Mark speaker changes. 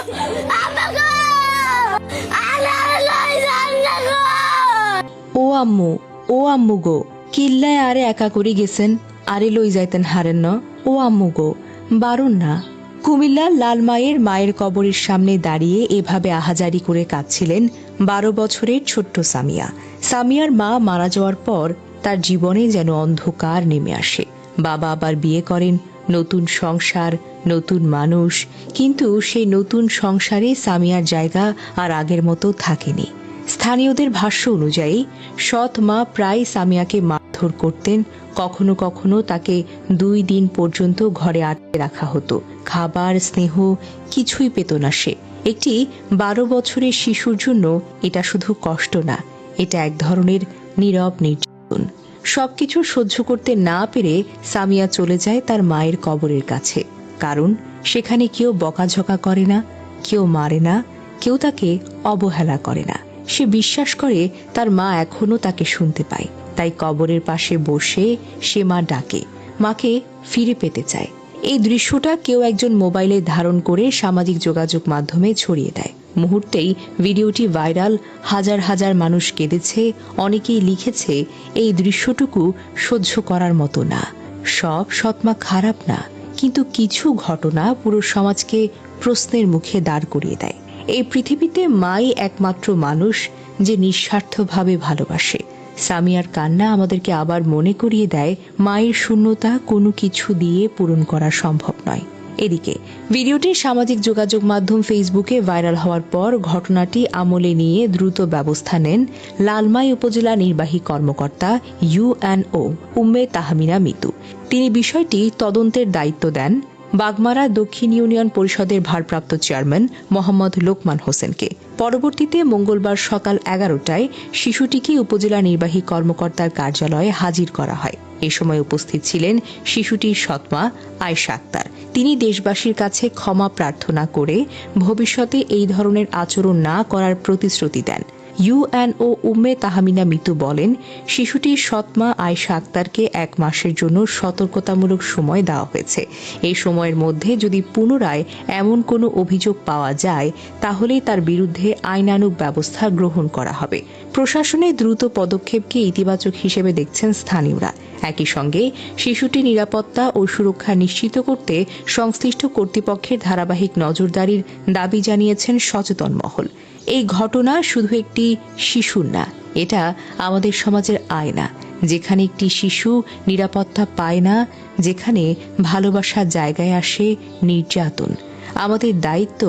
Speaker 1: ও আম্মু, ও আম্মু গো, কিল্লায় আরে একা করে গেছেন, আরে লই যাইতেন হারেন ন। ও আম্মু গো, বারুন না। কুমিল্লার লালমায়ের মায়ের কবরের সামনে দাঁড়িয়ে এভাবে আহাজারি করে কাঁদছিলেন 12 বছরের ছোট্ট সামিয়া। সামিয়ার মা মারা যাওয়ার পর তার জীবনে যেন অন্ধকার নেমে আসে। বাবা আবার বিয়ে করেন, নতুন সংসার, নতুন মানুষ, কিন্তু সেই নতুন সংসারে সামিয়ার জায়গা আর আগের মতো থাকেনি। স্থানীয়দের ভাষ্য অনুযায়ী সৎ মা প্রায় সামিয়াকে মারধর করতেন, কখনো কখনো তাকে 2 দিন পর্যন্ত ঘরে আটকে রাখা হতো। খাবার, স্নেহ কিছুই পেত না সে। একটি 12 বছরের শিশুর জন্য এটা শুধু কষ্ট না, এটা এক ধরনের নীরব নির্যাতন। সবকিছু সহ্য করতে না পেরে সামিয়া চলে যায় তার মায়ের কবরের কাছে, কারণ সেখানে কেউ বকাঝকা করে না, কেউ মারে না, কেউ তাকে অবহেলা করে না। সে বিশ্বাস করে তার মা এখনো তাকে শুনতে পায়, তাই কবরের পাশে বসে সে মা ডাকে, মাকে ফিরে পেতে চায়। এই দৃশ্যটা কেউ একজন মোবাইলে ধারণ করে সামাজিক যোগাযোগ মাধ্যমে ছড়িয়ে দেয়। মুহূর্তেই ভিডিওটি ভাইরাল, হাজার হাজার মানুষ কেঁদেছে, অনেকেই লিখেছে এই দৃশ্যটুকু সহ্য করার মতো না। সব সৎমা খারাপ না, কিন্তু কিছু ঘটনা পুরো সমাজকে প্রশ্নের মুখে দাঁড় করিয়ে দেয়। এই পৃথিবীতে মাই একমাত্র মানুষ যে নিঃস্বার্থভাবে ভালোবাসে। সামিয়ার কান্না আমাদেরকে আবার মনে করিয়ে দেয় মায়ের শূন্যতা কোনো কিছু দিয়ে পূরণ করা সম্ভব নয়। এদিকে ভিডিওটি সামাজিক যোগাযোগ মাধ্যম ফেসবুকে ভাইরাল হওয়ার পর ঘটনাটি আমলে নিয়ে দ্রুত ব্যবস্থা নেন লালমাই উপজেলা নির্বাহী কর্মকর্তা ইউএনও উম্মে তাহমিনা মিতু। তিনি বিষয়টি তদন্তের দায়িত্ব দেন বাগমারা দক্ষিণ ইউনিয়ন পরিষদের ভারপ্রাপ্ত চেয়ারম্যান মোহাম্মদ লোকমান হোসেনকে। পরবর্তীতে মঙ্গলবার সকাল 11টায় শিশুটিকে উপজেলা নির্বাহী কর্মকর্তার কার্যালয়ে হাজির করা হয়। এ সময় উপস্থিত ছিলেন শিশুটির সৎমা আয়েশা আক্তার। তিনি দেশবাসীর কাছে ক্ষমা প্রার্থনা করে ভবিষ্যতে এই ধরনের আচরণ না করার প্রতিশ্রুতি দেন। ইউএনও উম্মে তাহমিনা মিতু বলেন, শিশুটির সৎমা আয়েশা আক্তারকে 1 মাসের জন্য সতর্কতামূলক সময় দেওয়া হয়েছে। এই সময়ের মধ্যে যদি পুনরায় এমন কোনো অভিযোগ পাওয়া যায় তাহলে তার বিরুদ্ধে আইনানুগ ব্যবস্থা গ্রহণ করা হবে। প্রশাসনের দ্রুত পদক্ষেপকে ইতিবাচক হিসেবে দেখছেন স্থানীয়রা। একই সঙ্গে শিশুটির নিরাপত্তা ও সুরক্ষা নিশ্চিত করতে সংশ্লিষ্ট কর্তৃপক্ষের ধারাবাহিক নজরদারির দাবি জানিয়েছেন সচেতন মহল। এই ঘটনা শুধু একটি শিশুর না, এটা আমাদের সমাজের আয়না, যেখানে একটি শিশু নিরাপত্তা পায় না, যেখানে ভালোবাসার জায়গায় আসে নির্যাতন। আমাদের দায়িত্ব